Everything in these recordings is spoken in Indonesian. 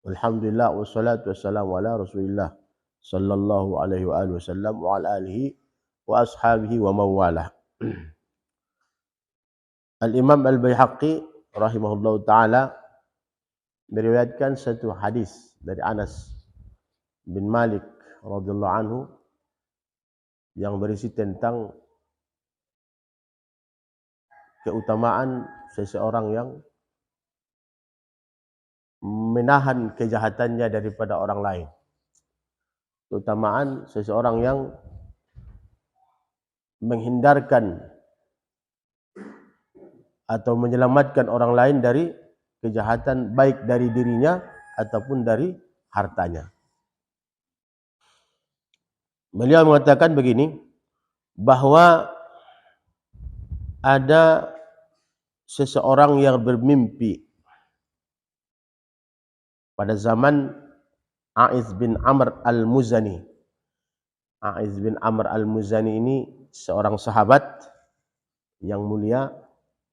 Alhamdulillah wassalatu wassalamu ala Rasulillah sallallahu alaihi wa alihi wasallam wa ala alihi wa ashabihi wa mawalah. Al-Imam Al-Baihaqi rahimahullahu taala meriwayatkan satu hadis dari Anas bin Malik radhiyallahu anhu yang berisi tentang keutamaan seseorang yang menahan kejahatannya daripada orang lain. Keutamaan seseorang yang menghindarkan atau menyelamatkan orang lain dari kejahatan baik dari dirinya ataupun dari hartanya. Beliau mengatakan begini, bahwa ada seseorang yang bermimpi pada zaman Aiz bin Amr al-Muzani. Aiz bin Amr al-Muzani ini seorang sahabat yang mulia,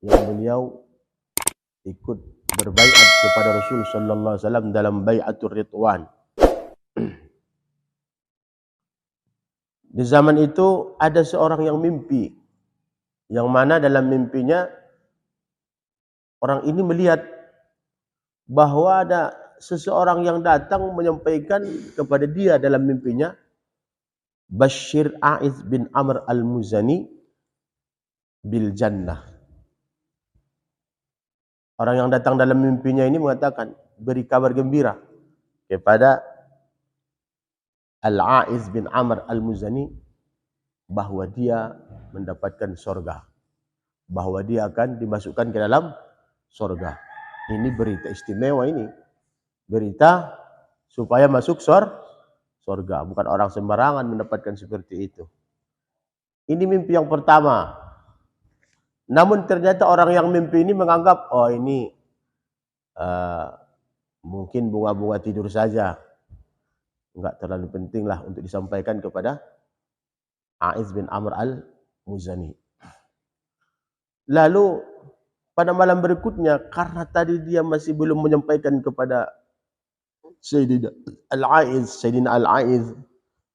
yang beliau ikut berbaiat kepada Rasul sallallahu alaihi wasallam dalam bai'atur ridwan. Di zaman itu ada seorang yang mimpi, yang mana dalam mimpinya orang ini melihat bahwa ada seseorang yang datang menyampaikan kepada dia dalam mimpinya, Bashir Aiz bin Amr al-Muzani bil jannah. Orang yang datang dalam mimpinya ini mengatakan, beri kabar gembira kepada Al-Aiz bin Amr al-Muzani bahwa dia mendapatkan surga, bahwa dia akan dimasukkan ke dalam surga. Ini berita istimewa ini. Berita supaya masuk surga. Bukan orang sembarangan mendapatkan seperti itu. Ini mimpi yang pertama. Namun ternyata orang yang mimpi ini menganggap, oh ini mungkin bunga-bunga tidur saja. Enggak terlalu penting lah untuk disampaikan kepada Aiz bin Amr al-Muzani. Lalu pada malam berikutnya, karena tadi dia masih belum menyampaikan kepada Sayyidina Al-Aiz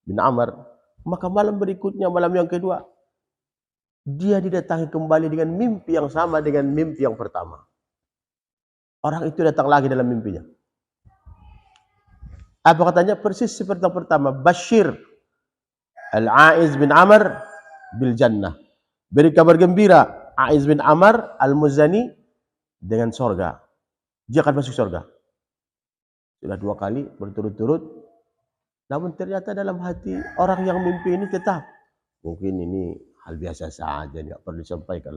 bin Amr, maka malam berikutnya, malam yang kedua, dia didatangi kembali dengan mimpi yang sama dengan mimpi yang pertama. Orang itu datang lagi dalam mimpinya. Apa katanya? Persis seperti yang pertama. Bashir Al-Aiz bin Amr bil jannah. Beri kabar gembira Aiz bin Amr al-Muzani dengan surga. Dia akan masuk surga. Sudah 2 kali berturut-turut. Namun ternyata dalam hati orang yang mimpi ini tetap, mungkin ini hal biasa saja, tidak perlu disampaikan.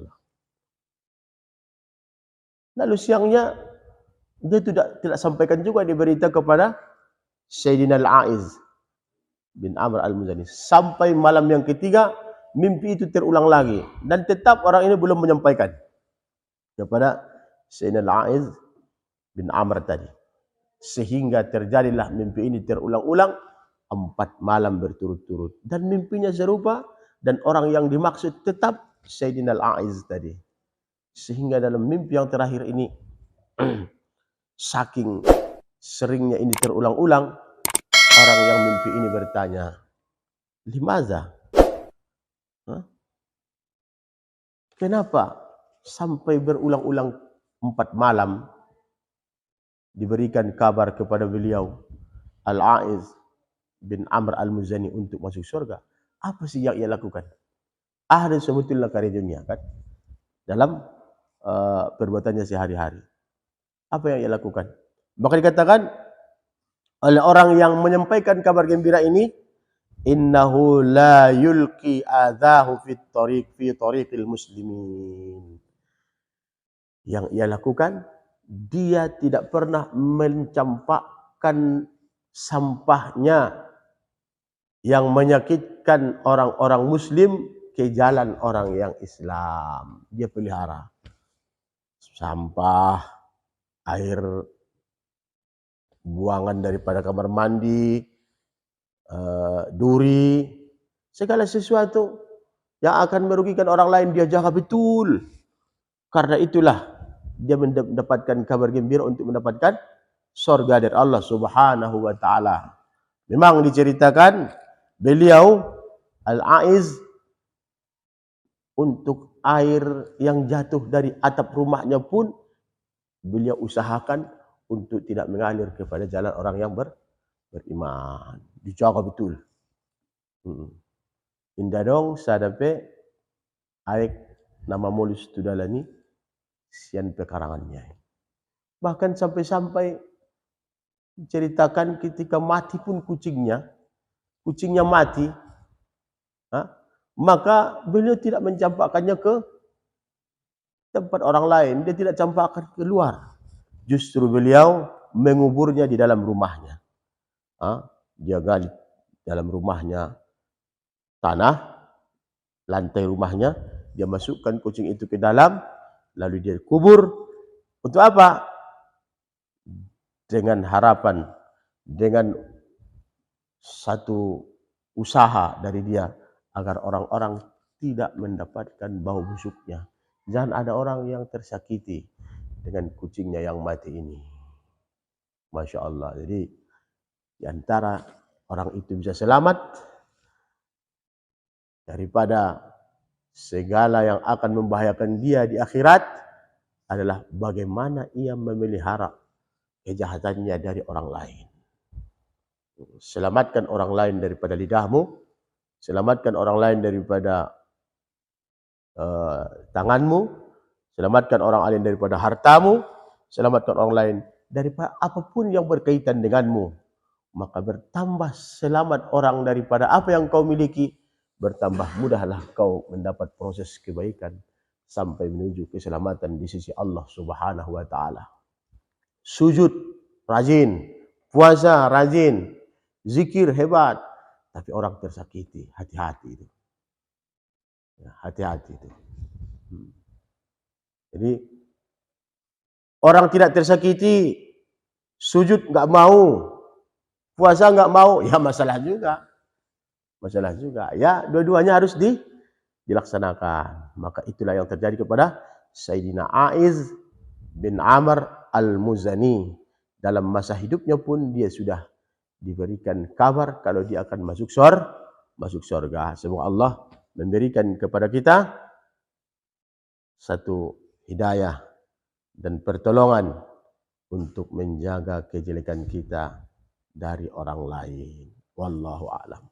Lalu siangnya dia tidak sampaikan juga diberita kepada Sayyidina Al-Aiz bin Amr al-Muzani. Sampai malam yang ketiga, mimpi itu terulang lagi. Dan tetap orang ini belum menyampaikan kepada Sayyidina Al-Aiz bin Amr tadi. Sehingga terjadilah mimpi ini terulang-ulang 4 malam berturut-turut. Dan mimpinya serupa, dan orang yang dimaksud tetap Sayyidina Al-Aiz tadi. Sehingga dalam mimpi yang terakhir ini, saking seringnya ini terulang-ulang, orang yang mimpi ini bertanya, limaza? Kenapa sampai berulang-ulang 4 malam diberikan kabar kepada beliau Al-Aiz bin Amr al-Muzani untuk masuk surga? Apa sih yang ia lakukan? Ada sebetulnya karya dunia kan dalam perbuatannya sehari-hari. Apa yang ia lakukan? Maka dikatakan oleh orang yang menyampaikan kabar gembira ini, innahu la yulqi adzahu fi tariqil muslimin. Yang ia lakukan, dia tidak pernah mencampakkan sampahnya yang menyakitkan orang-orang muslim ke jalan orang yang Islam. Dia pelihara sampah, air buangan daripada kamar mandi, duri, segala sesuatu yang akan merugikan orang lain dia jaga betul. Karena itulah dia mendapatkan kabar gembira untuk mendapatkan sorga dari Allah Subhanahu wa taala. Memang diceritakan beliau Al-Aiz untuk air yang jatuh dari atap rumahnya pun beliau usahakan untuk tidak mengalir kepada jalan orang yang beriman. Dijaga betul. Indah dong sadape aik nama mulus tudalani sian pekarangannya. Bahkan sampai-sampai ceritakan ketika mati pun kucingnya mati, maka beliau tidak mencampakkannya ke tempat orang lain, dia tidak campakkan keluar. Justru beliau menguburnya di dalam rumahnya. Dia gali dalam rumahnya tanah, lantai rumahnya, dia masukkan kucing itu ke dalam, lalu dia kubur. Untuk apa? Dengan harapan, dengan satu usaha dari dia agar orang-orang tidak mendapatkan bau busuknya. Jangan ada orang yang tersakiti dengan kucingnya yang mati ini. Masya Allah. Jadi di antara orang itu bisa selamat daripada segala yang akan membahayakan dia di akhirat adalah bagaimana ia memelihara kejahatannya dari orang lain. Selamatkan orang lain daripada lidahmu, selamatkan orang lain daripada tanganmu, selamatkan orang lain daripada hartamu, selamatkan orang lain daripada apapun yang berkaitan denganmu. Maka bertambah selamat orang daripada apa yang kau miliki, bertambah mudahlah kau mendapat proses kebaikan sampai menuju keselamatan di sisi Allah Subhanahu wa taala. Sujud rajin, puasa rajin, zikir hebat, tapi orang tersakiti, hati-hati itu. Hati-hati itu. Jadi orang tidak tersakiti, sujud nggak mau, puasa nggak mau, ya masalah juga. Masalah juga. Ya, dua-duanya harus dilaksanakan. Maka itulah yang terjadi kepada Sayyidina Aiz bin Amr al-Muzani. Dalam masa hidupnya pun dia sudah diberikan kabar kalau dia akan masuk surga. Semoga Allah memberikan kepada kita satu hidayah dan pertolongan untuk menjaga kejelekan kita dari orang lain. Wallahu a'lam.